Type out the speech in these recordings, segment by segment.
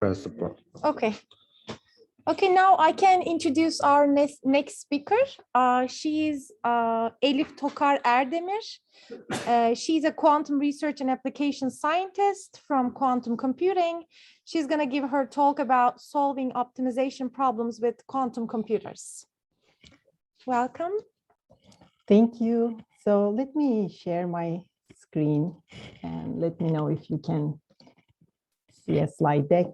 press the button. Okay. Okay, now I can introduce our next speaker. She's Elif Tokar Erdemir. She's a quantum research and application scientist from quantum computing. She's going to give her talk about solving optimization problems with quantum computers. Welcome. Thank you. So let me share my screen and let me know if you can see a slide deck.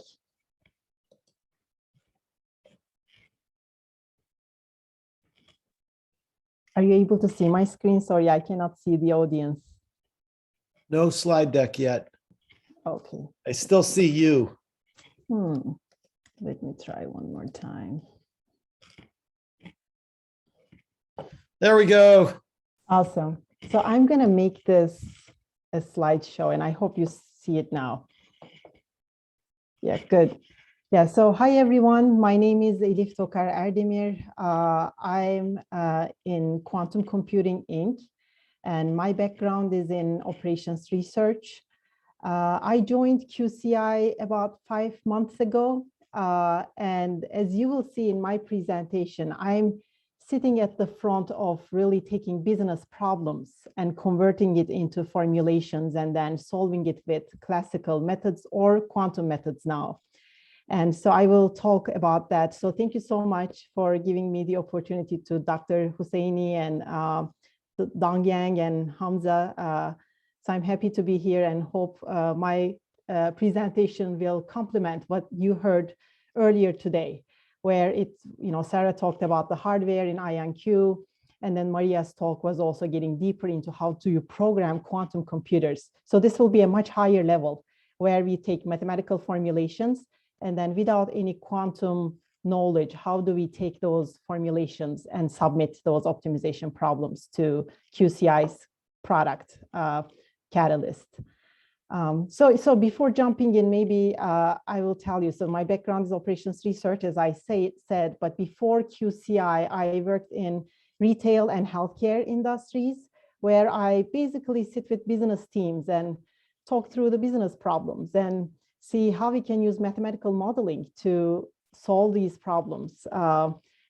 Are you able to see my screen? Sorry, I cannot see the audience. No slide deck yet. Okay. I still see you. Let me try one more time. There we go. Awesome. So I'm going to make this a slideshow, and I hope you see it now. Yeah, good. Yeah, so hi, everyone. My name is Elif Tokar Erdemir. I'm in Quantum Computing, Inc., and my background is in operations research. I joined QCI about 5 months ago, and as you will see in my presentation, I'm sitting at the front of really taking business problems and converting it into formulations and then solving it with classical methods or quantum methods now. And so I will talk about that. So thank you so much for giving me the opportunity to Dr. Husseini and Dong Yang and Hamza. So I'm happy to be here and hope my presentation will complement what you heard earlier today, where it's, Sarah talked about the hardware in IonQ, and then Maria's talk was also getting deeper into how do you program quantum computers. So this will be a much higher level where we take mathematical formulations, and then without any quantum knowledge, how do we take those formulations and submit those optimization problems to QCI's product, Qatalyst. So before jumping in, maybe I will tell you, so my background is operations research, as I said, but before QCI, I worked in retail and healthcare industries, where I basically sit with business teams and talk through the business problems and see how we can use mathematical modeling to solve these problems,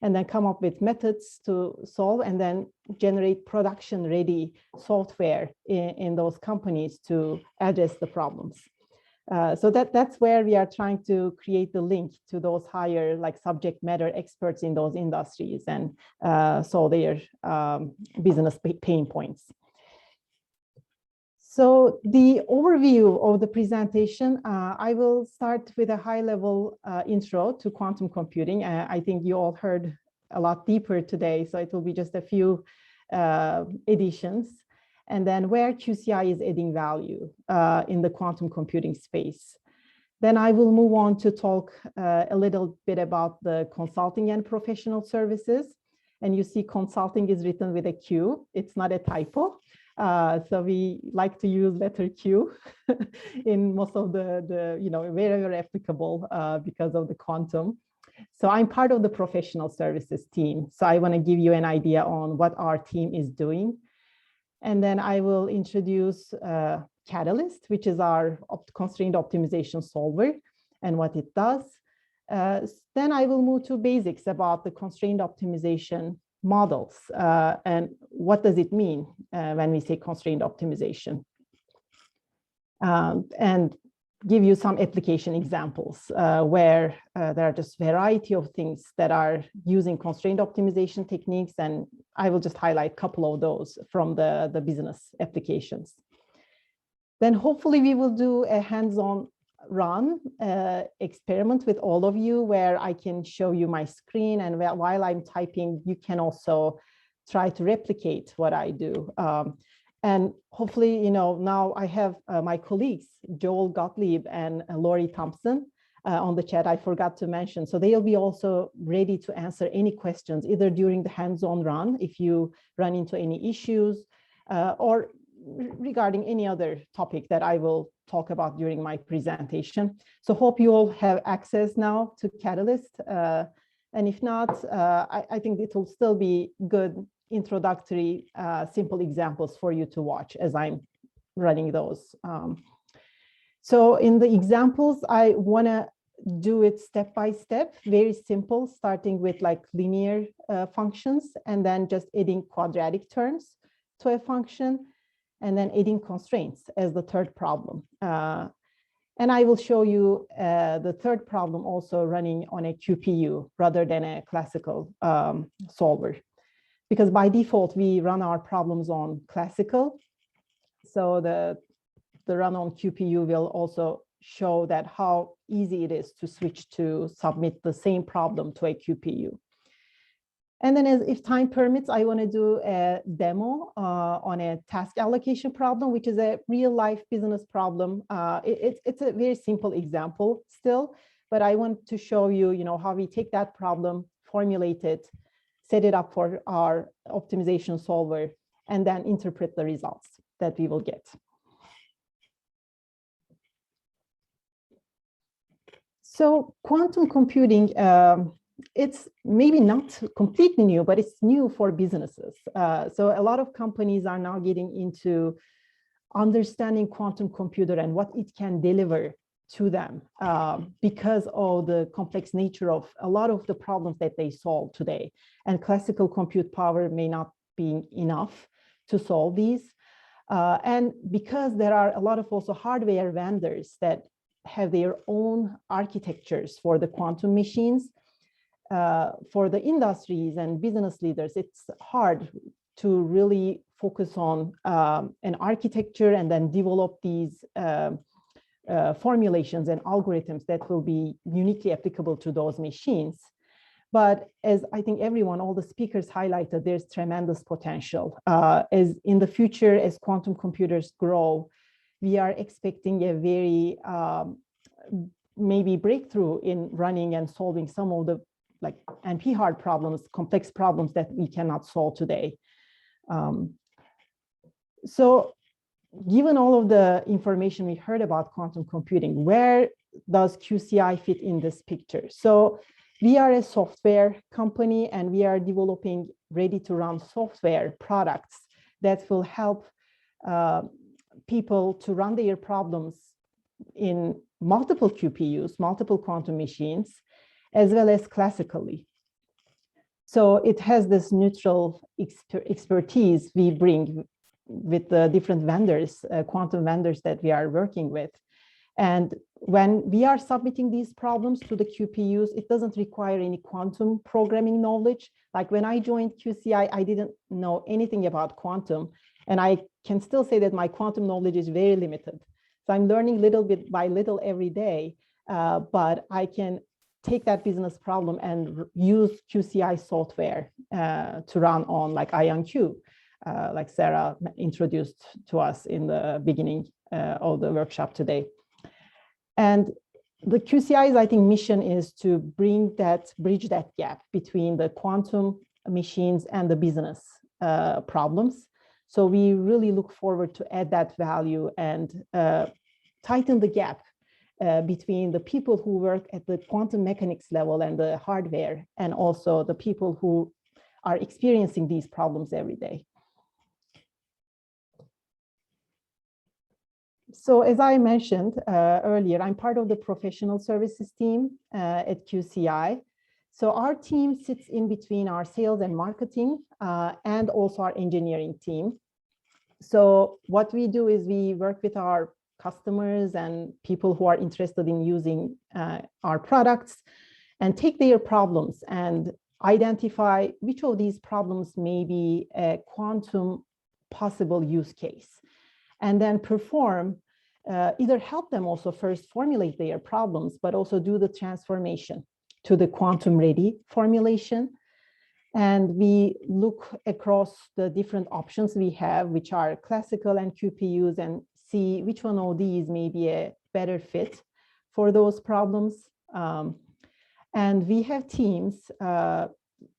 and then come up with methods to solve and then generate production-ready software in those companies to address the problems. So that's where we are trying to create the link to those higher subject matter experts in those industries and solve their business pain points. So the overview of the presentation, I will start with a high-level intro to quantum computing. I think you all heard a lot deeper today, so it will be just a few additions. And then where QCI is adding value in the quantum computing space. Then I will move on to talk a little bit about the consulting and professional services. And you see consulting is written with a Q. It's not a typo. So we like to use letter Q in most of the wherever applicable because of the quantum. So I'm part of the professional services team. So I want to give you an idea on what our team is doing. And then I will introduce Qatalyst, which is our constraint optimization solver and what it does. Then I will move to basics about the constraint optimization models and what does it mean when we say constraint optimization, and give you some application examples where there are just variety of things that are using constraint optimization techniques, and I will just highlight a couple of those from the business applications. Then hopefully we will do a hands-on run experiment with all of you where I can show you my screen, and while I'm typing, you can also try to replicate what I do. And hopefully, now I have my colleagues, Joel Gottlieb and Lori Thompson on the chat. I forgot to mention. So they'll be also ready to answer any questions, either during the hands-on run, if you run into any issues, or regarding any other topic that I will talk about during my presentation. So hope you all have access now to Qatalyst. And if not, I think it will still be good introductory, simple examples for you to watch as I'm running those. So in the examples, I want to do it step by step, very simple, starting with like linear functions, and then just adding quadratic terms to a function, and then adding constraints as the third problem. And I will show you the third problem also running on a QPU rather than a classical solver. Because by default, we run our problems on classical. So the run on QPU will also show that how easy it is to switch to submit the same problem to a QPU. And then if time permits, I want to do a demo on a task allocation problem, which is a real life business problem. It's a very simple example still, but I want to show you, how we take that problem, formulate it, set it up for our optimization solver, and then interpret the results that we will get. So quantum computing, it's maybe not completely new, but it's new for businesses. So a lot of companies are now getting into understanding quantum computer and what it can deliver to them because of the complex nature of a lot of the problems that they solve today. And classical compute power may not be enough to solve these. And because there are a lot of also hardware vendors that have their own architectures for the quantum machines, for the industries and business leaders, it's hard to really focus on an architecture and then develop these formulations and algorithms that will be uniquely applicable to those machines. But as I think all the speakers highlighted, there's tremendous potential. As in the future, as quantum computers grow, we are expecting a very maybe breakthrough in running and solving some of the like NP-hard problems, complex problems that we cannot solve today. So given all of the information we heard about quantum computing, where does QCI fit in this picture? So we are a software company and we are developing ready-to-run software products that will help people to run their problems in multiple QPUs, multiple quantum machines, as well as classically. So it has this neutral expertise we bring with the different vendors, quantum vendors that we are working with. And when we are submitting these problems to the QPUs, it doesn't require any quantum programming knowledge. Like when I joined QCI, I didn't know anything about quantum. And I can still say that my quantum knowledge is very limited. So I'm learning little bit by little every day, but I can take that business problem and use QCI software to run on like IonQ, like Sarah introduced to us in the beginning of the workshop today. And the QCI's, I think, mission is to bridge that gap between the quantum machines and the business problems. So we really look forward to add that value and tighten the gap between the people who work at the quantum mechanics level and the hardware, and also the people who are experiencing these problems every day. So as I mentioned earlier, I'm part of the professional services team at QCI. So our team sits in between our sales and marketing and also our engineering team. So what we do is we work with our customers and people who are interested in using our products and take their problems and identify which of these problems may be a quantum possible use case, and then perform, either help them also first formulate their problems, but also do the transformation to the quantum ready formulation. And we look across the different options we have, which are classical and QPUs, and see which one of these may be a better fit for those problems. And we have teams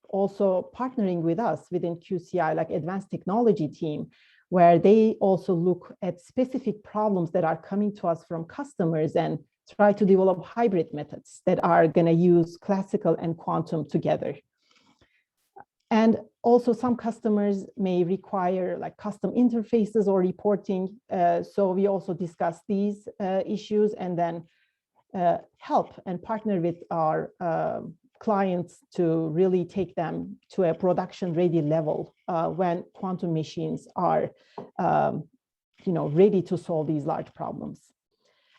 also partnering with us within QCI, like advanced technology team, where they also look at specific problems that are coming to us from customers and try to develop hybrid methods that are going to use classical and quantum together. And also some customers may require like custom interfaces or reporting. So we also discuss these issues and then help and partner with our clients to really take them to a production-ready level when quantum machines are, ready to solve these large problems.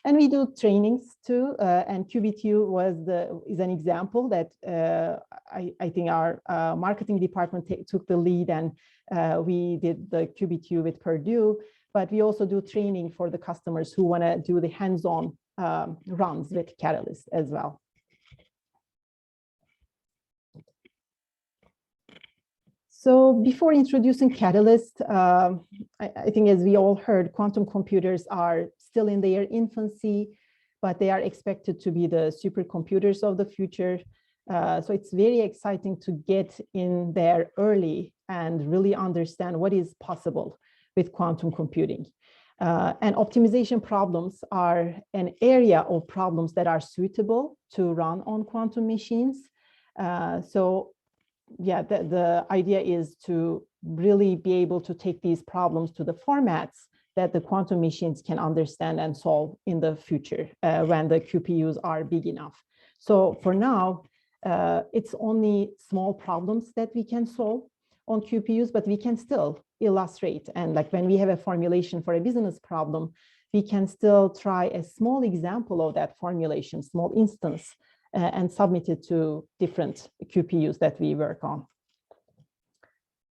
And we do trainings too, and QBTU is an example that I think our marketing department took the lead, and we did the QBTU with Purdue, but we also do training for the customers who want to do the hands-on runs with Qatalyst as well. So before introducing Qatalyst, I think as we all heard, quantum computers are still in their infancy, but they are expected to be the supercomputers of the future. So it's very exciting to get in there early and really understand what is possible with quantum computing. And optimization problems are an area of problems that are suitable to run on quantum machines. The idea is to really be able to take these problems to the formats that the quantum machines can understand and solve in the future when the QPUs are big enough. So for now, it's only small problems that we can solve on QPUs, but we can still illustrate. And like when we have a formulation for a business problem, we can still try a small example of that formulation, small instance, and submit it to different QPUs that we work on.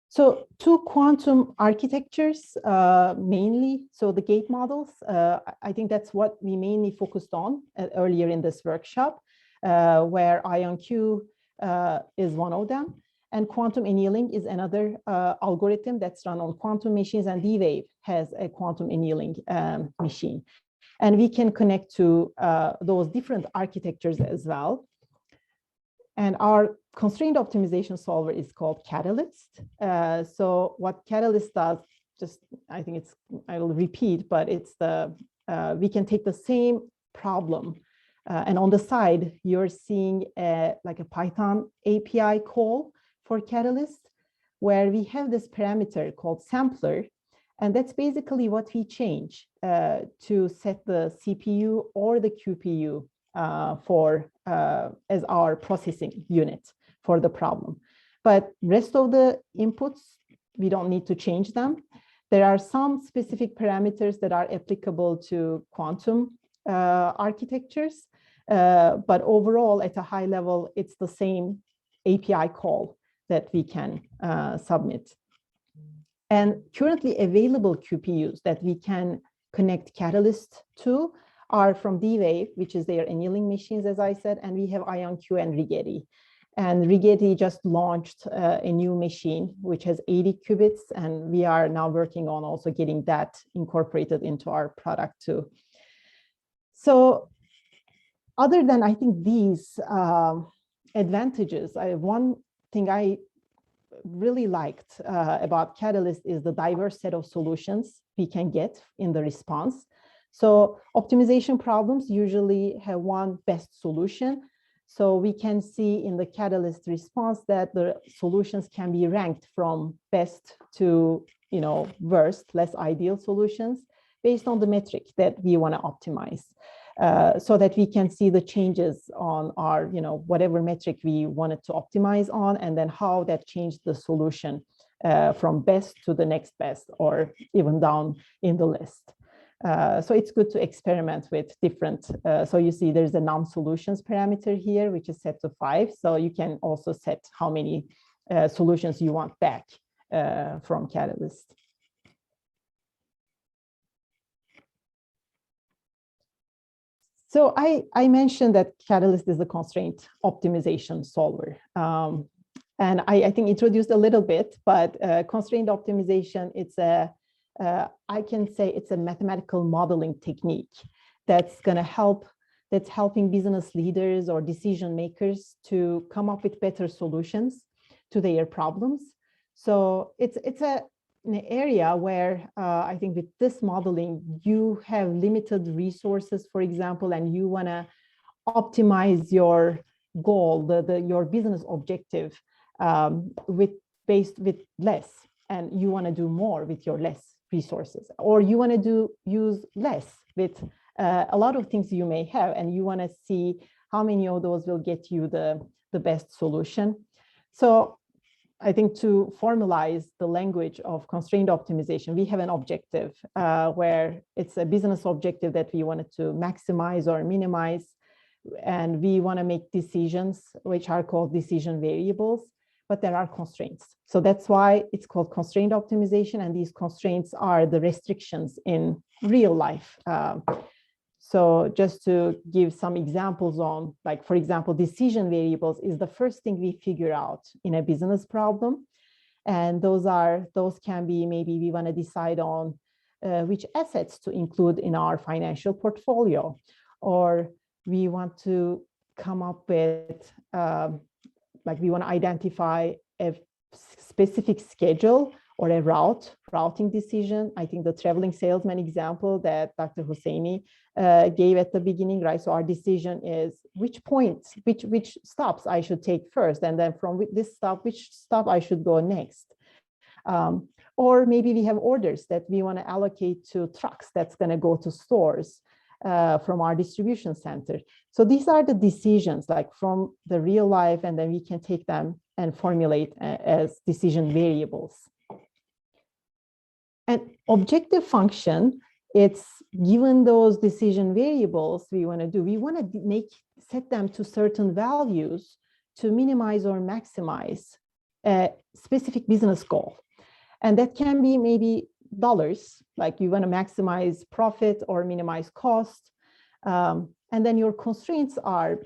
So two quantum architectures mainly, so the gate models, I think that's what we mainly focused on earlier in this workshop, where IonQ is one of them, and quantum annealing is another algorithm that's run on quantum machines, and D-Wave has a quantum annealing machine. And we can connect to those different architectures as well. And our constraint optimization solver is called Qatalyst. So what Qatalyst does, I will repeat, but it's we can take the same problem and on the side, you're seeing like a Python API call for Qatalyst, where we have this parameter called sampler. And that's basically what we change to set the CPU or the QPU as our processing unit for the problem. But rest of the inputs, we don't need to change them. There are some specific parameters that are applicable to quantum architectures, but overall at a high level, it's the same API call that we can submit. And currently available QPUs that we can connect Qatalyst to are from D-Wave, which is their annealing machines, as I said, and we have IonQ and Rigetti. And Rigetti just launched a new machine, which has 80 qubits, and we are now working on also getting that incorporated into our product too. So other than, I think, these advantages, one thing I really liked about Qatalyst is the diverse set of solutions we can get in the response. So optimization problems usually have one best solution. So we can see in the Qatalyst response that the solutions can be ranked from best to worst, less ideal solutions based on the metric that we want to optimize. So that we can see the changes on our, whatever metric we wanted to optimize on, and then how that changed the solution from best to the next best, or even down in the list. So it's good to experiment with different, so you see there's a non-solutions parameter here, which is set to 5. So you can also set how many solutions you want back from Qatalyst. So I mentioned that Qatalyst is a constraint optimization solver. And I think introduced a little bit, but constraint optimization, I can say it's a mathematical modeling technique that's going to that's helping business leaders or decision makers to come up with better solutions to their problems. So it's an area where I think with this modeling, you have limited resources, for example, and you want to optimize your goal, your business objective with less, and you want to do more with your less resources, or you want to use less with a lot of things you may have, and you want to see how many of those will get you the best solution. So I think to formalize the language of constraint optimization, we have an objective where it's a business objective that we wanted to maximize or minimize. And we want to make decisions, which are called decision variables, but there are constraints. So that's why it's called constraint optimization. And these constraints are the restrictions in real life. So just to give some examples on, like, for example, decision variables is the first thing we figure out in a business problem. And those can be, maybe we want to decide on which assets to include in our financial portfolio, or we want to come up with, like, we want to identify a specific schedule or a routing decision. I think the traveling salesman example that Dr. Husseini gave at the beginning, right? So our decision is which points, which stops I should take first, and then from this stop, which stop I should go next. Or maybe we have orders that we want to allocate to trucks that's going to go to stores from our distribution center. So these are the decisions, like, from the real life, and then we can take them and formulate as decision variables. And objective function, it's given those decision variables we want to do, we want to set them to certain values to minimize or maximize a specific business goal. And that can be maybe dollars, like you want to maximize profit or minimize cost. And then your constraints are,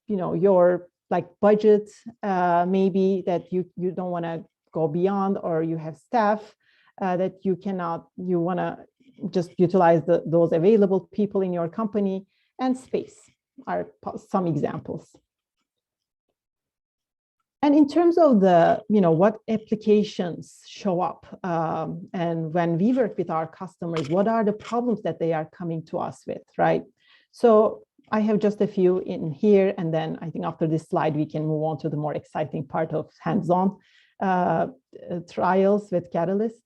your, like, budget, maybe that you don't want to go beyond, or you have staff that you want to just utilize those available people in your company, and space are some examples. And in terms of the, what applications show up, and when we work with our customers, what are the problems that they are coming to us with, right? So I have just a few in here, and then I think after this slide, we can move on to the more exciting part of hands-on trials with Qatalyst.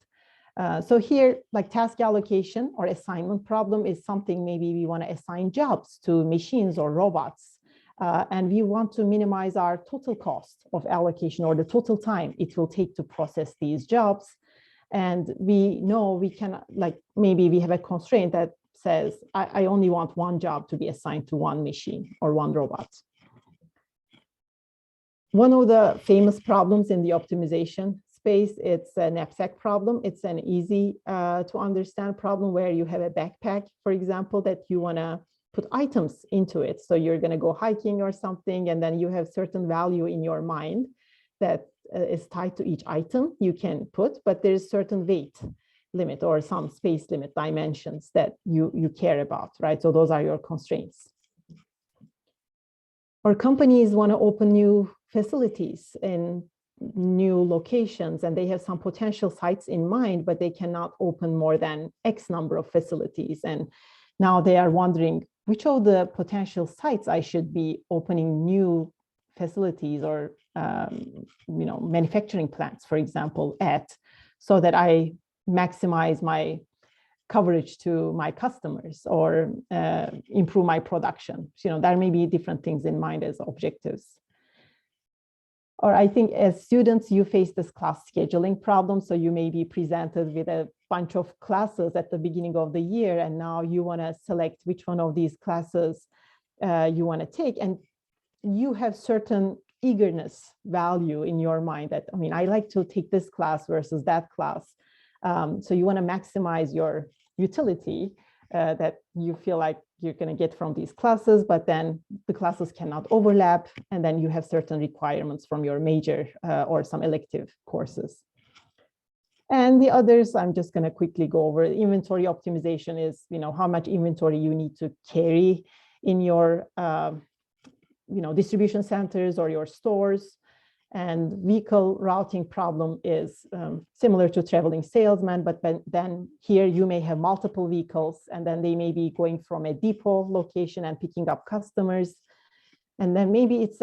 So here, like, task allocation or assignment problem is something maybe we want to assign jobs to machines or robots. And we want to minimize our total cost of allocation, or the total time it will take to process these jobs. And we know we can, like, maybe we have a constraint that says, I only want one job to be assigned to one machine or one robot. One of the famous problems in the optimization space, it's a knapsack problem. It's an easy to understand problem where you have a backpack, for example, that you want to put items into it. So you're going to go hiking or something, and then you have certain value in your mind that is tied to each item you can put, but there's certain weight limit or some space limit dimensions that you care about, right? So those are your constraints. Or companies want to open new facilities in new locations, and they have some potential sites in mind, but they cannot open more than X number of facilities. And now they are wondering which of the potential sites I should be opening new facilities or manufacturing plants, for example, at, so that I maximize my coverage to my customers or improve my production. There may be different things in mind as objectives. Or I think as students, you face this class scheduling problem. So you may be presented with a bunch of classes at the beginning of the year, and now you want to select which one of these classes you want to take. And you have certain eagerness value in your mind that, I like to take this class versus that class. So you want to maximize your utility that you feel like you're going to get from these classes, but then the classes cannot overlap, and then you have certain requirements from your major or some elective courses. And the others, I'm just going to quickly go over. Inventory optimization is, how much inventory you need to carry in your, distribution centers or your stores. And vehicle routing problem is similar to traveling salesman, but then here you may have multiple vehicles, and then they may be going from a depot location and picking up customers. And then maybe it's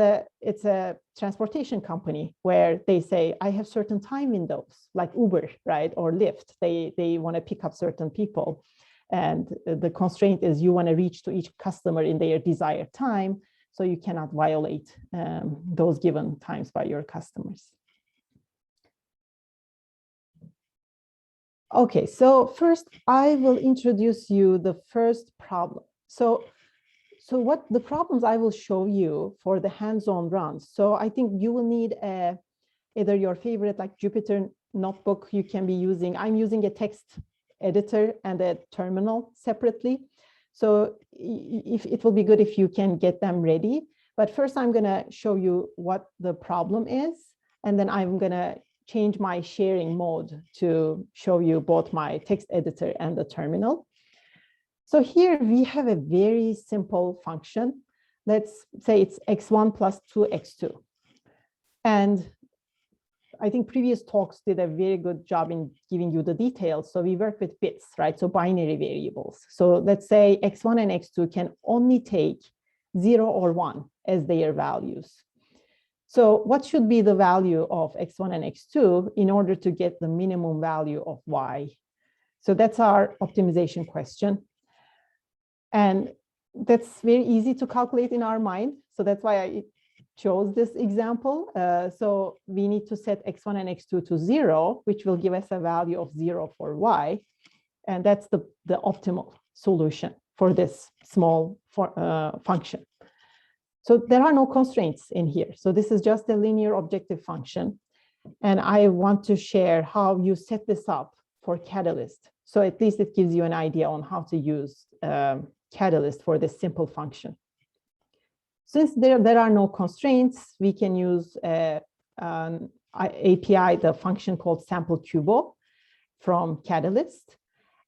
a transportation company where they say, I have certain time windows, like Uber, right, or Lyft. They want to pick up certain people. And the constraint is you want to reach to each customer in their desired time. So you cannot violate those given times by your customers. Okay, so first I will introduce you the first problem. So what the problems I will show you for the hands-on runs. So I think you will need either your favorite like Jupyter notebook you can be using. I'm using a text editor and a terminal separately. So if it will be good if you can get them ready. But first I'm going to show you what the problem is, and then I'm going to change my sharing mode to show you both my text editor and the terminal. So here we have a very simple function. Let's say it's x1 plus 2x2. And I think previous talks did a very good job in giving you the details. So we work with bits, right? So binary variables. So let's say x1 and x2 can only take 0 or 1 as their values. So what should be the value of x1 and x2 in order to get the minimum value of y? So that's our optimization question. And that's very easy to calculate in our mind. So that's why I chose this example. So we need to set x1 and x2 to 0, which will give us a value of 0 for y. And that's the optimal solution for this small function. So there are no constraints in here. So this is just a linear objective function. And I want to share how you set this up for Qatalyst. So at least it gives you an idea on how to use Qatalyst for this simple function. Since there are no constraints, we can use an API, the function called sampleQubo from Qatalyst.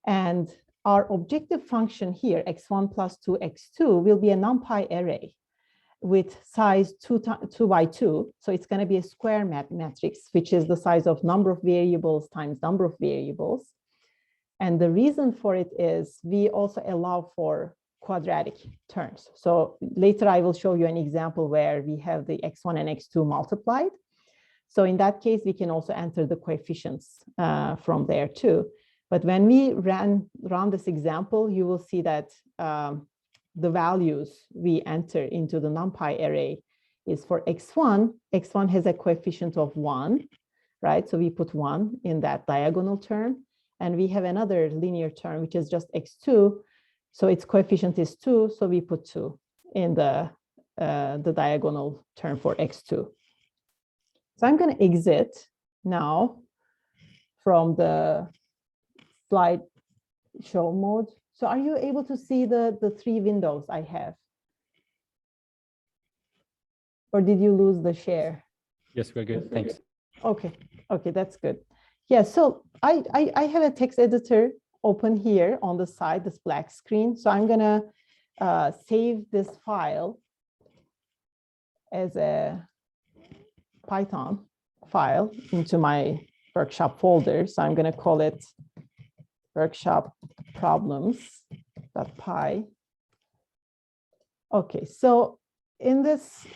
And our objective function here, x1 plus 2x2, will be a NumPy array with size 2 by 2. So it's going to be a square matrix, which is the size of number of variables times number of variables. And the reason for it is we also allow for quadratic terms. So later I will show you an example where we have the x1 and x2 multiplied. So in that case, we can also enter the coefficients from there too. But when we run this example, you will see that the values we enter into the NumPy array is for x1. x1 has a coefficient of 1, right? So we put 1 in that diagonal term. And we have another linear term, which is just x2. So its coefficient is 2. So we put 2 in the diagonal term for x2. So I'm going to exit now from the slide show mode. So are you able to see the 3 windows I have? Or did you lose the share? Yes, we're good. Thanks. Okay, that's good. Yeah, so I have a text editor open here on the side, this black screen. So I'm gonna save this file as a Python file into my workshop folder. So I'm gonna call it workshop problems.py. Okay, so in this,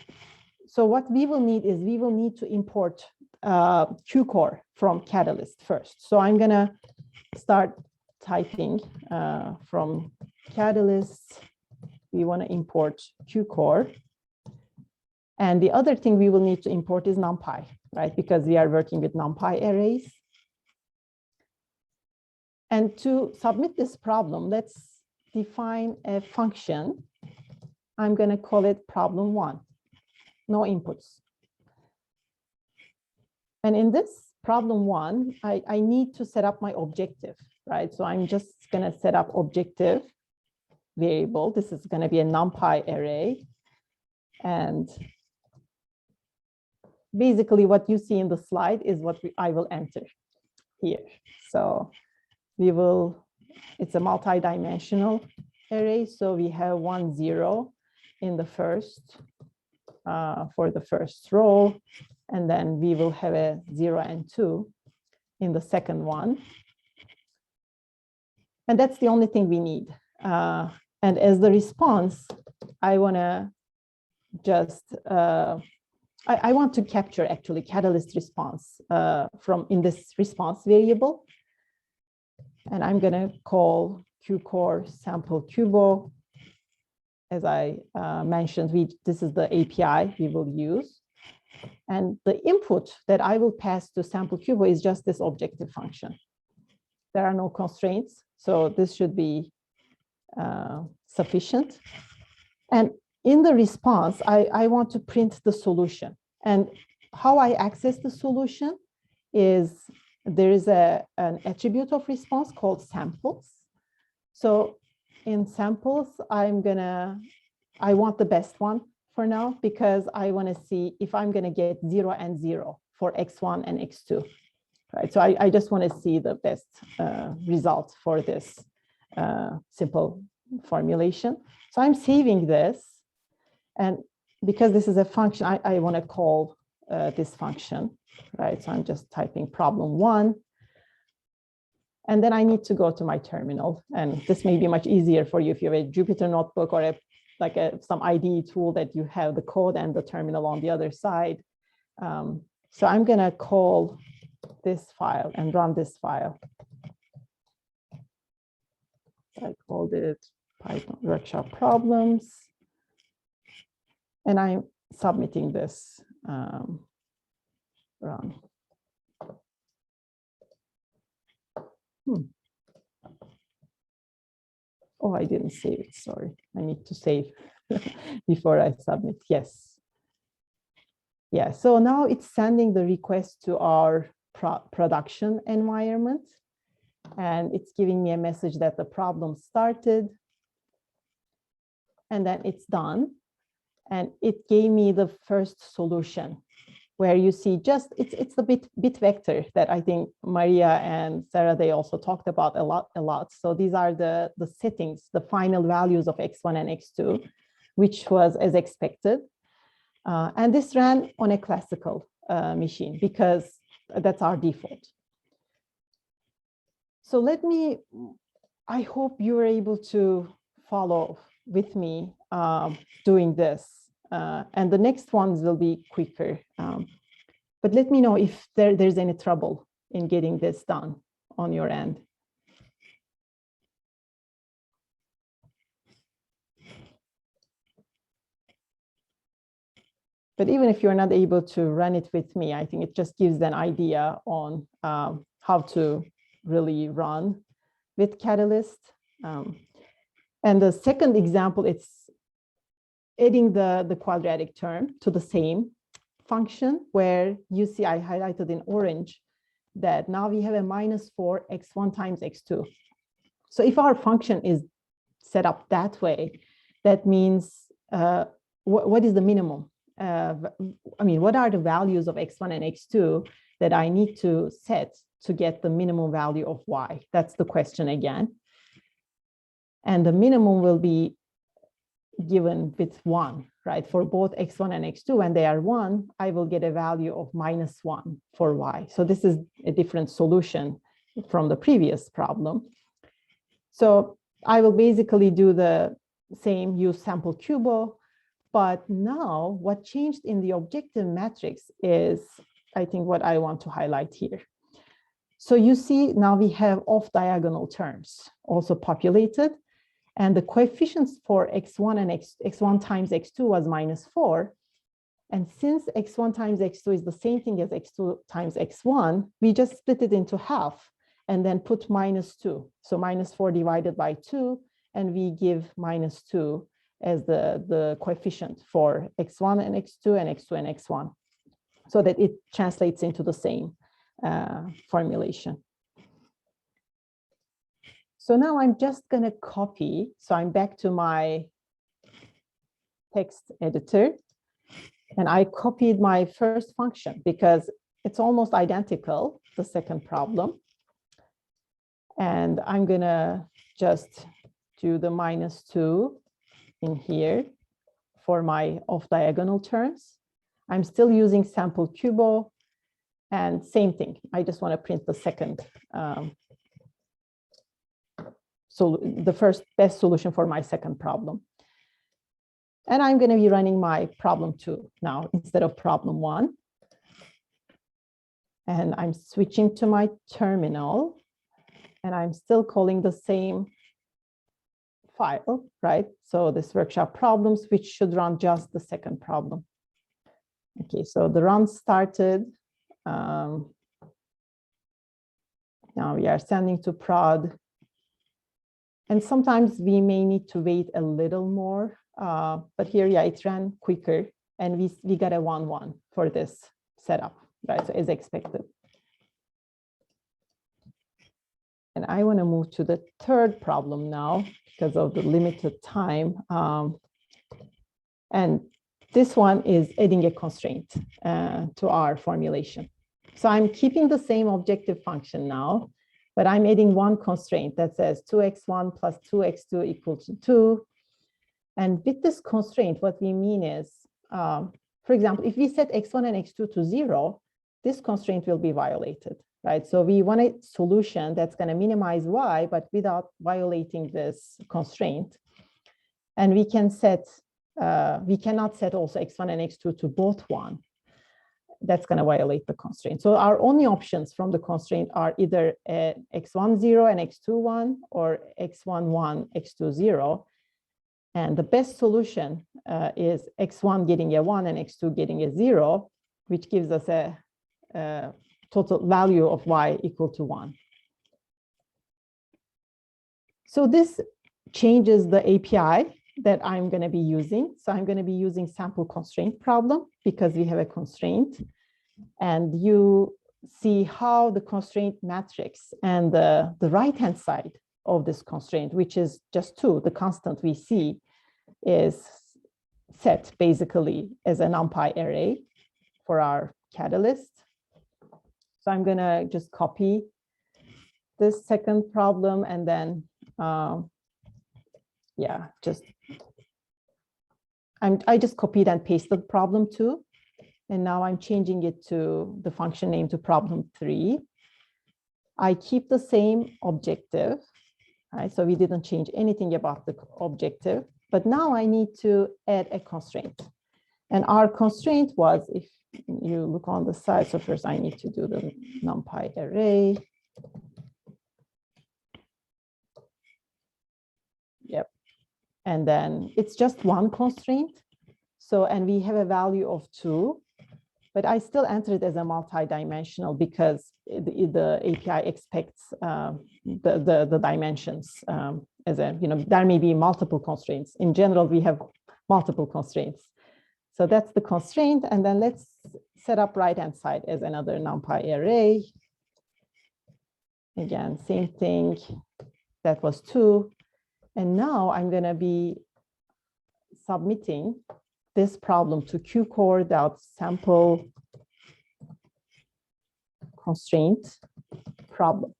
so what we will need is we will need to import QCore from Qatalyst first. So I'm gonna start typing from Qatalyst. We want to import QCore. And the other thing we will need to import is NumPy, right? Because we are working with NumPy arrays. And to submit this problem, let's define a function. I'm going to call it problem1, no inputs. And in this problem1, I need to set up my objective, right? So I'm just going to set up objective variable. This is going to be a NumPy array. And basically what you see in the slide is what I will enter here. So we will, it's a multi-dimensional array. So we have 1, 0 in the first, for the first row. And then we will have a 0 and 2 in the second one. And that's the only thing we need. And as the response, I want to just, I want to capture actually Qatalyst response from in this response variable. And I'm going to call Q-core sample cubo. As I mentioned, this is the API we will use. And the input that I will pass to sample cubo is just this objective function. There are no constraints, so this should be sufficient. And in the response, I want to print the solution. And how I access the solution is there is an attribute of response called samples. So in samples, I want the best one for now, because I want to see if I'm going to get 0 and 0 for x1 and x2. Right, so I just want to see the best result for this simple formulation. So I'm saving this. And because this is a function, I want to call this function, right? So I'm just typing problem 1. And then I need to go to my terminal. And this may be much easier for you if you have a Jupyter notebook or some IDE tool that you have the code and the terminal on the other side. So I'm going to call this file and run this file. I called it Python workshop problems. And I'm submitting this run. Oh, I didn't save it, sorry. I need to save before I submit, yes. Yeah, so now it's sending the request to our production environment. And it's giving me a message that the problem started. And then it's done. And it gave me the first solution, where you see just, it's the bit vector that I think Maria and Sarah, they also talked about a lot. So these are the settings, the final values of x1 and x2, which was as expected. And this ran on a classical machine because that's our default. So I hope you were able to follow with me doing this. And the next ones will be quicker. But let me know if there's any trouble in getting this done on your end. But even if you're not able to run it with me, I think it just gives an idea on how to really run with Qatalyst. And the second example, it's adding the quadratic term to the same function, where you see I highlighted in orange that now we have a -4 x1 times x2. So if our function is set up that way, that means what is the minimum? What are the values of x1 and x2 that I need to set to get the minimum value of y? That's the question again. And the minimum will be given with 1, right? For both x1 and x2, when they are 1, I will get a value of -1 for y. So this is a different solution from the previous problem. So I will basically do the same, use sample cubo. But now what changed in the objective matrix is, I think, what I want to highlight here. So you see now we have off-diagonal terms also populated. And the coefficients for x1 and x1 times x2 was -4. And since x1 times x2 is the same thing as x2 times x1, we just split it into half and then put -2. So -4 divided by 2, and we give -2 as the coefficient for x1 and x2 and x2 and x1, so that it translates into the same formulation. So now I'm just going to copy. So I'm back to my text editor. And I copied my first function because it's almost identical, the second problem. And I'm going to just do the -2 in here for my off-diagonal terms. I'm still using sample cubo, and same thing. I just want to print the second. So the first best solution for my second problem. And I'm going to be running my problem 2 now instead of problem 1. And I'm switching to my terminal. And I'm still calling the same file, right? So this workshop problems, which should run just the second problem. Okay, so the run started. Now we are sending to prod. And sometimes we may need to wait a little more, but here, yeah, it ran quicker, and we got a 1-1 for this setup, right? So as expected. And I want to move to the third problem now because of the limited time. And this one is adding a constraint to our formulation. So I'm keeping the same objective function now, but I'm adding one constraint that says 2x1 plus 2x2 equals to 2. And with this constraint, what we mean is, for example, if we set x1 and x2 to 0, this constraint will be violated, right? So we want a solution that's going to minimize y, but without violating this constraint. And we can set, we cannot set also x1 and x2 to both 1. That's going to violate the constraint. So our only options from the constraint are either x1 0 and x2 1, or x1 1, x2 0. And the best solution is x1 getting a 1 and x2 getting a 0, which gives us a total value of y equal to 1. So this changes the API that I'm going to be using. So I'm going to be using sample constraint problem because we have a constraint. And you see how the constraint matrix and the right-hand side of this constraint, which is just 2, the constant we see, is set basically as a NumPy array for our Qatalyst. So I'm going to just copy this second problem and then, yeah, I just copied and pasted problem 2. And now I'm changing it to the function name to problem 3. I keep the same objective, right? So we didn't change anything about the objective, but now I need to add a constraint. And our constraint was, if you look on the side, so first I need to do the NumPy array. Yep. And then it's just one constraint. So, and we have a value of 2. But I still enter it as a multi-dimensional because the API expects the dimensions as a, there may be multiple constraints. In general, we have multiple constraints. So that's the constraint. And then let's set up right-hand side as another NumPy array. Again, same thing. That was 2. And now I'm going to be submitting this problem to qcore.sample constraint problem.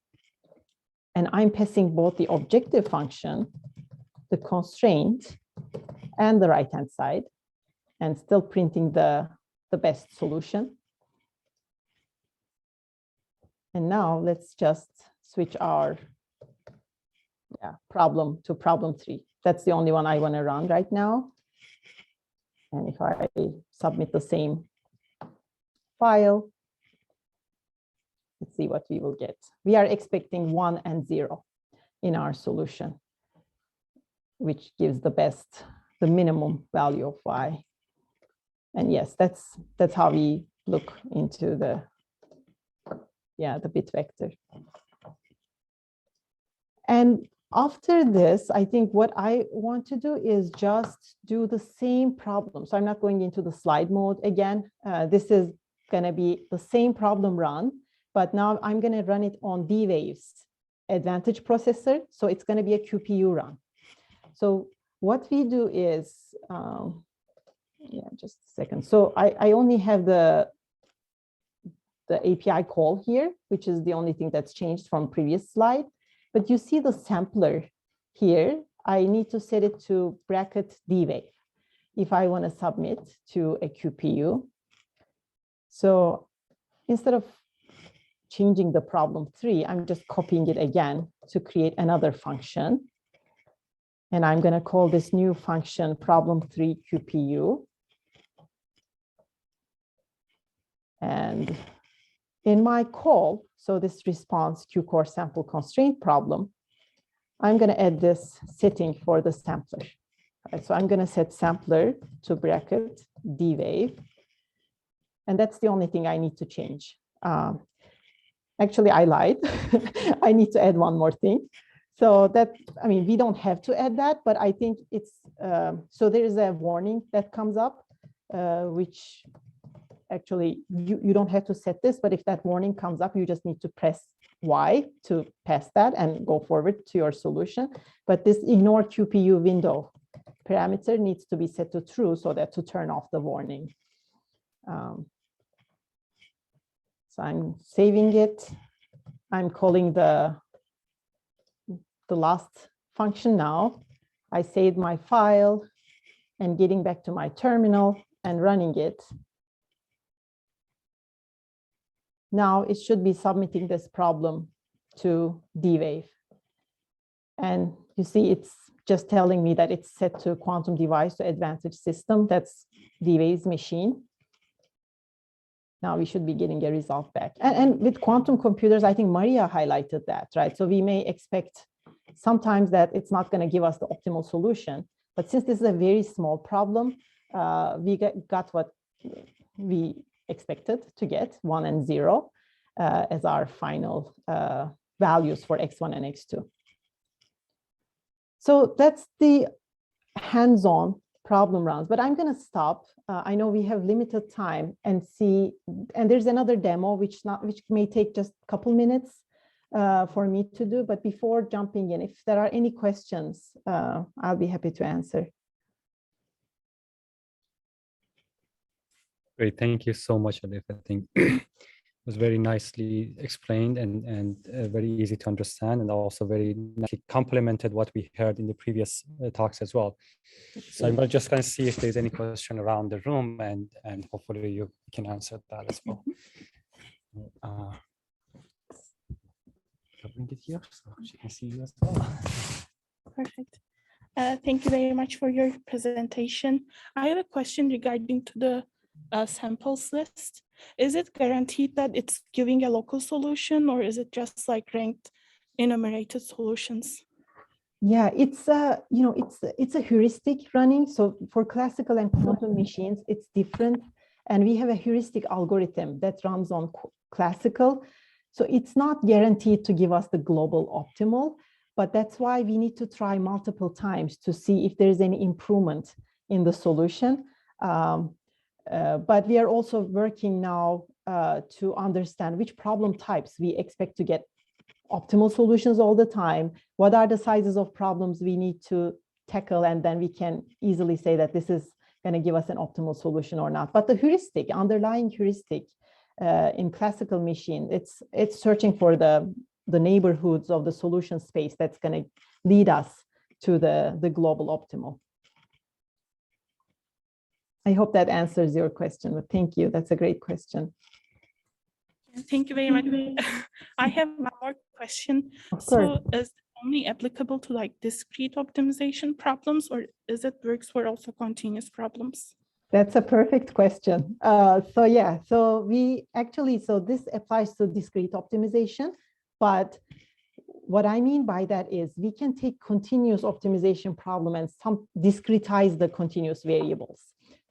And I'm passing both the objective function, the constraint, and the right-hand side, and still printing the best solution. And now let's just switch our problem to problem 3. That's the only one I want to run right now. And if I submit the same file, let's see what we will get. We are expecting 1 and 0 in our solution, which gives the minimum value of y. And yes, that's how we look into the bit vector. And after this, I think what I want to do is just do the same problem. So I'm not going into the slide mode again. This is going to be the same problem run, but now I'm going to run it on D-Wave's advantage processor. So it's going to be a QPU run. So what we do is, just a second. So I only have the API call here, which is the only thing that's changed from previous slide. But you see the sampler here. I need to set it to bracket D-Wave if I want to submit to a QPU. So instead of changing the problem 3, I'm just copying it again to create another function. And I'm going to call this new function problem 3 QPU. And in my call, so this response QCore sample constraint problem, I'm going to add this setting for the sampler. All right, so I'm going to set sampler to bracket D wave. And that's the only thing I need to change. Actually, I lied. I need to add one more thing. So that, I mean, we don't have to add that, but I think it's, so there is a warning that comes up, which actually you don't have to set this, but if that warning comes up, you just need to press Y to pass that and go forward to your solution. But this ignore QPU window parameter needs to be set to true so that to turn off the warning. So I'm saving it. I'm calling the last function now. I saved my file and getting back to my terminal and running it. Now it should be submitting this problem to D-Wave. And you see it's just telling me that it's set to quantum device to advantage system. That's D-Wave's machine. Now we should be getting a result back. And with quantum computers, I think Maria highlighted that, right? So we may expect sometimes that it's not going to give us the optimal solution. But since this is a very small problem, we got what we expected to get, 1 and 0, as our final values for x1 and x2. So that's the hands-on problem runs, but I'm going to stop. I know we have limited time and see, and there's another demo which may take just a couple minutes for me to do. But before jumping in, if there are any questions, I'll be happy to answer. Great, thank you so much, Elif. I think it was very nicely explained and very easy to understand, and also very nicely complemented what we heard in the previous talks as well. So I'm just going to see if there's any question around the room, and hopefully you can answer that as well. I'll bring it here so she can see you as well. Perfect. Thank you very much for your presentation. I have a question regarding to the samples list. Is it guaranteed that it's giving a local solution, or is it just like ranked enumerated solutions? Yeah, it's it's a heuristic running. So for classical and quantum machines, it's different. And we have a heuristic algorithm that runs on classical. So it's not guaranteed to give us the global optimal, but that's why we need to try multiple times to see if there's any improvement in the solution. But we are also working now to understand which problem types we expect to get optimal solutions all the time. What are the sizes of problems we need to tackle? And then we can easily say that this is going to give us an optimal solution or not. But the heuristic, underlying heuristic in classical machine, it's searching for the neighborhoods of the solution space that's going to lead us to the global optimal. I hope that answers your question, but thank you. That's a great question. Thank you very much. I have one more question. Of course. So is it only applicable to like discrete optimization problems, or is it works for also continuous problems? That's a perfect question. So yeah, so this applies to discrete optimization, but what I mean by that is we can take continuous optimization problem and discretize the continuous variables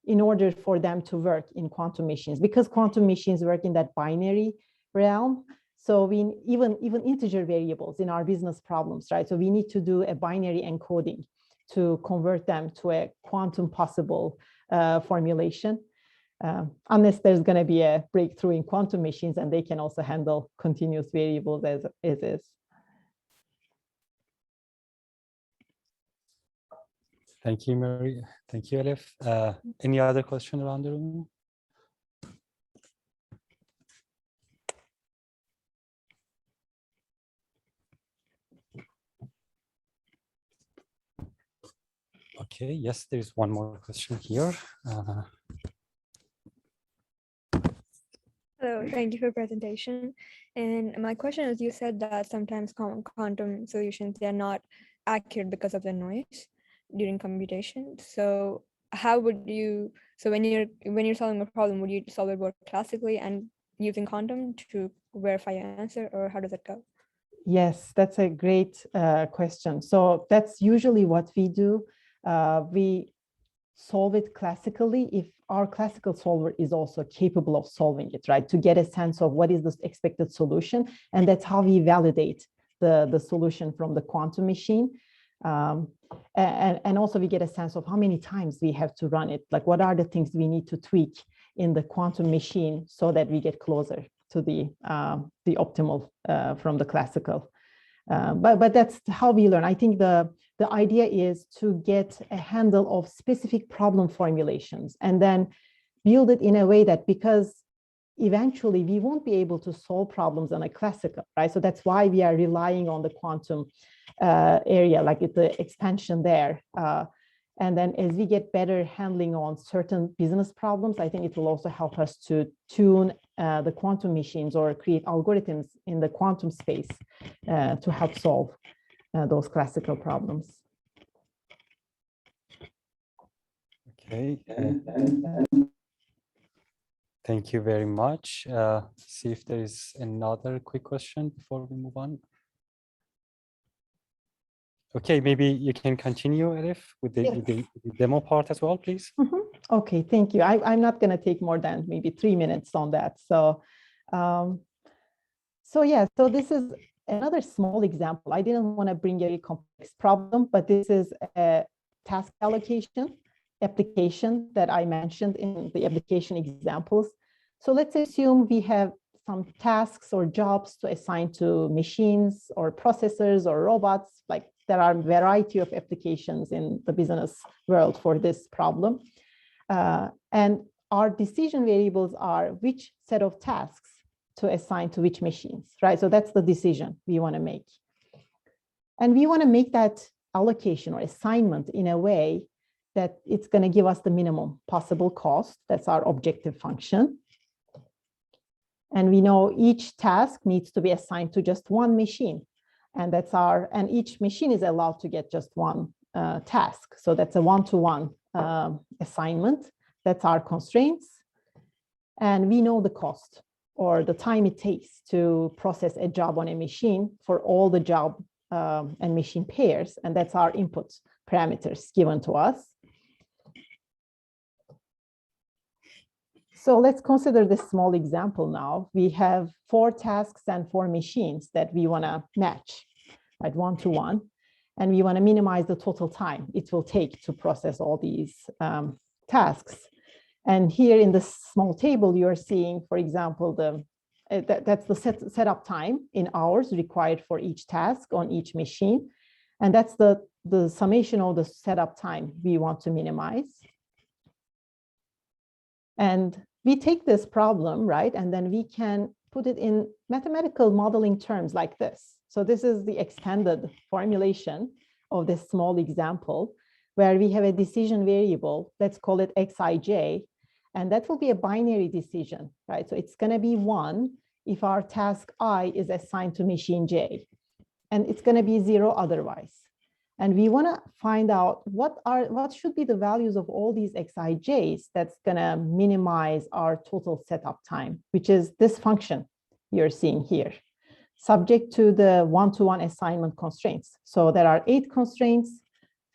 in order for them to work in quantum machines, because quantum machines work in that binary realm. So we even integer variables in our business problems, right? So we need to do a binary encoding to convert them to a quantum possible formulation, unless there's going to be a breakthrough in quantum machines and they can also handle continuous variables as is. Thank you, Mary. Thank you, Elif. Any other question around the room? Okay, yes, there's one more question here. Hello, thank you for presentation. And my question is, you said that sometimes quantum solutions, they're not accurate because of the noise during computation. So how would you, so when you're solving a problem, would you solve it both classically and using quantum to verify your answer, or how does it go? Yes, that's a great question. So that's usually what we do. We solve it classically if our classical solver is also capable of solving it, right? To get a sense of what is the expected solution. And that's how we validate the solution from the quantum machine. And also we get a sense of how many times we have to run it. Like what are the things we need to tweak in the quantum machine so that we get closer to the optimal from the classical. But that's how we learn. I think the idea is to get a handle of specific problem formulations and then build it in a way that, because eventually we won't be able to solve problems on a classical, right? So that's why we are relying on the quantum area, like the expansion there. And then as we get better handling on certain business problems, I think it will also help us to tune the quantum machines or create algorithms in the quantum space to help solve those classical problems. Okay. Thank you very much. See if there is another quick question before we move on. Okay, maybe you can continue, Elif, with the demo part as well, please. Mm-hmm. Okay, thank you. I'm not going to take more than maybe 3 minutes on that. So, so this is another small example. I didn't want to bring a very complex problem, but this is a task allocation application that I mentioned in the application examples. So let's assume we have some tasks or jobs to assign to machines or processors or robots. Like there are a variety of applications in the business world for this problem. And our decision variables are which set of tasks to assign to which machines, right? So that's the decision we want to make. And we want to make that allocation or assignment in a way that it's going to give us the minimum possible cost. That's our objective function. And we know each task needs to be assigned to just one machine. And and each machine is allowed to get just one task. So that's a one-to-one assignment. That's our constraints. And we know the cost or the time it takes to process a job on a machine for all the job and machine pairs. And that's our input parameters given to us. So let's consider this small example now. We have 4 tasks and 4 machines that we want to match at one-to-one. And we want to minimize the total time it will take to process all these tasks. And here in this small table, you're seeing, for example, that's the setup time in hours required for each task on each machine. And that's the summation of the setup time we want to minimize. And we take this problem, right? And then we can put it in mathematical modeling terms like this. So this is the extended formulation of this small example where we have a decision variable, let's call it xij, and that will be a binary decision, right? So it's going to be 1 if our task I is assigned to machine j, and it's going to be 0 otherwise. And we want to find out what should be the values of all these xij's that's going to minimize our total setup time, which is this function you're seeing here, subject to the one-to-one assignment constraints. So there are 8 constraints.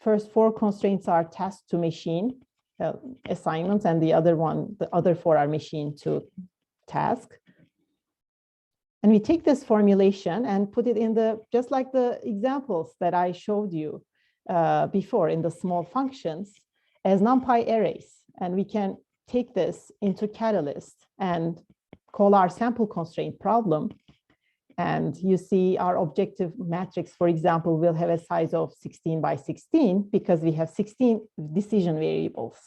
First 4 constraints are task to machine assignments, and the other 4 are machine to task. And we take this formulation and put it in just like the examples that I showed you before in the small functions as NumPy arrays. And we can take this into Qatalyst and call our sample constraint problem. And you see our objective matrix, for example, will have a size of 16 by 16 because we have 16 decision variables.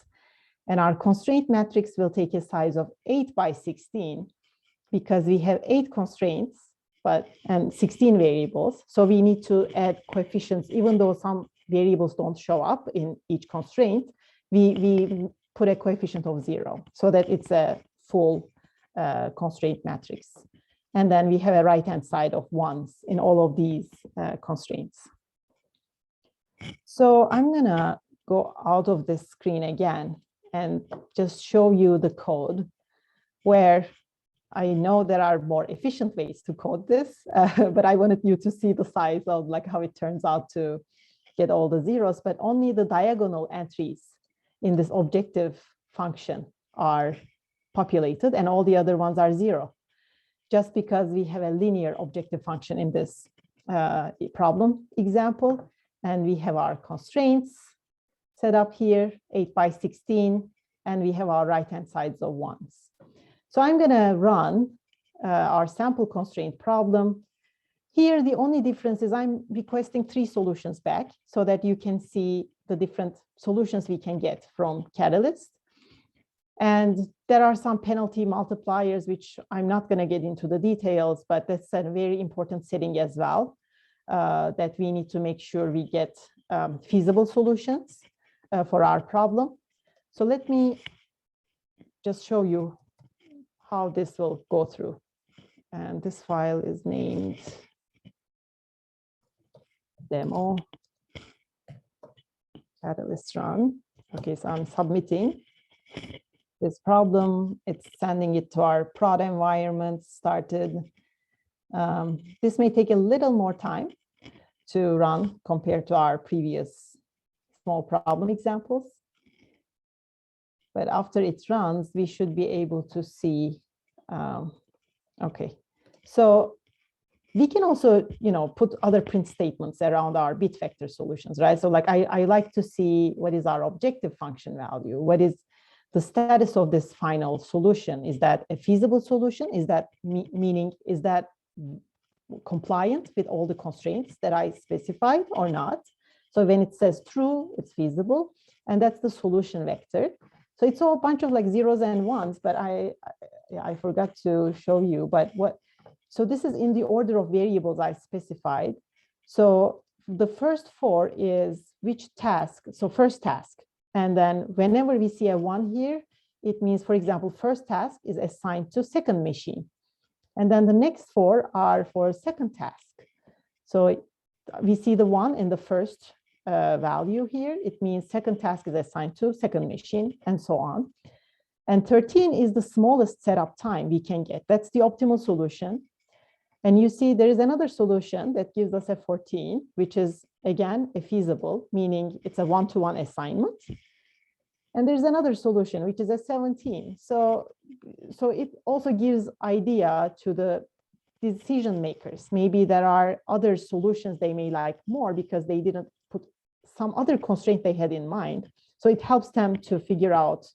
And our constraint matrix will take a size of 8 by 16 because we have 8 constraints and 16 variables. So we need to add coefficients, even though some variables don't show up in each constraint, we put a coefficient of 0 so that it's a full constraint matrix. And then we have a right-hand side of 1s in all of these constraints. So I'm going to go out of this screen again and just show you the code where I know there are more efficient ways to code this, but I wanted you to see the size of like how it turns out to get all the zeros, but only the diagonal entries in this objective function are populated and all the other ones are zero, just because we have a linear objective function in this problem example. And we have our constraints set up here, 8 by 16, and we have our right-hand sides of ones. So I'm going to run our sample constraint problem. Here, the only difference is I'm requesting 3 solutions back so that you can see the different solutions we can get from Qatalyst. And there are some penalty multipliers, which I'm not going to get into the details, but that's a very important setting as well, that we need to make sure we get feasible solutions for our problem. So let me just show you how this will go through. And this file is named demo Qatalyst run. Okay, so I'm submitting this problem. It's sending it to our prod environment, started. This may take a little more time to run compared to our previous small problem examples. But after it runs, we should be able to see, okay. So we can also, put other print statements around our bit vector solutions, right? So like I like to see what is our objective function value? What is the status of this final solution? Is that a feasible solution? Is that meaning, is that compliant with all the constraints that I specified or not? So when it says true, it's feasible. And that's the solution vector. So it's all a bunch of like zeros and ones, but I forgot to show you. But so this is in the order of variables I specified. So the first 4 is which task, so first task. And then whenever we see a 1 here, it means, for example, first task is assigned to second machine. And then the next 4 are for second task. So we see the 1 in the first value here. It means second task is assigned to second machine and so on. And 13 is the smallest setup time we can get. That's the optimal solution. And you see there is another solution that gives us a 14, which is again a feasible, meaning it's a one-to-one assignment. And there's another solution, which is a 17. So it also gives idea to the decision makers. Maybe there are other solutions they may like more because they didn't put some other constraint they had in mind. So it helps them to figure out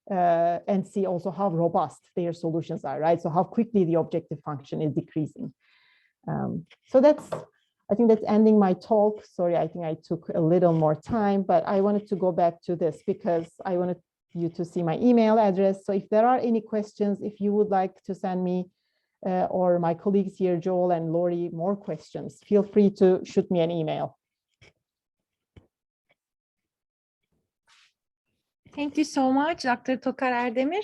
and see also how robust their solutions are, right? So how quickly the objective function is decreasing. So I think that's ending my talk. Sorry, I think I took a little more time, but I wanted to go back to this because I wanted you to see my email address. So if there are any questions, if you would like to send me or my colleagues here, Joel and Lori, more questions, feel free to shoot me an email. Thank you so much, Dr. Tokar Erdemir.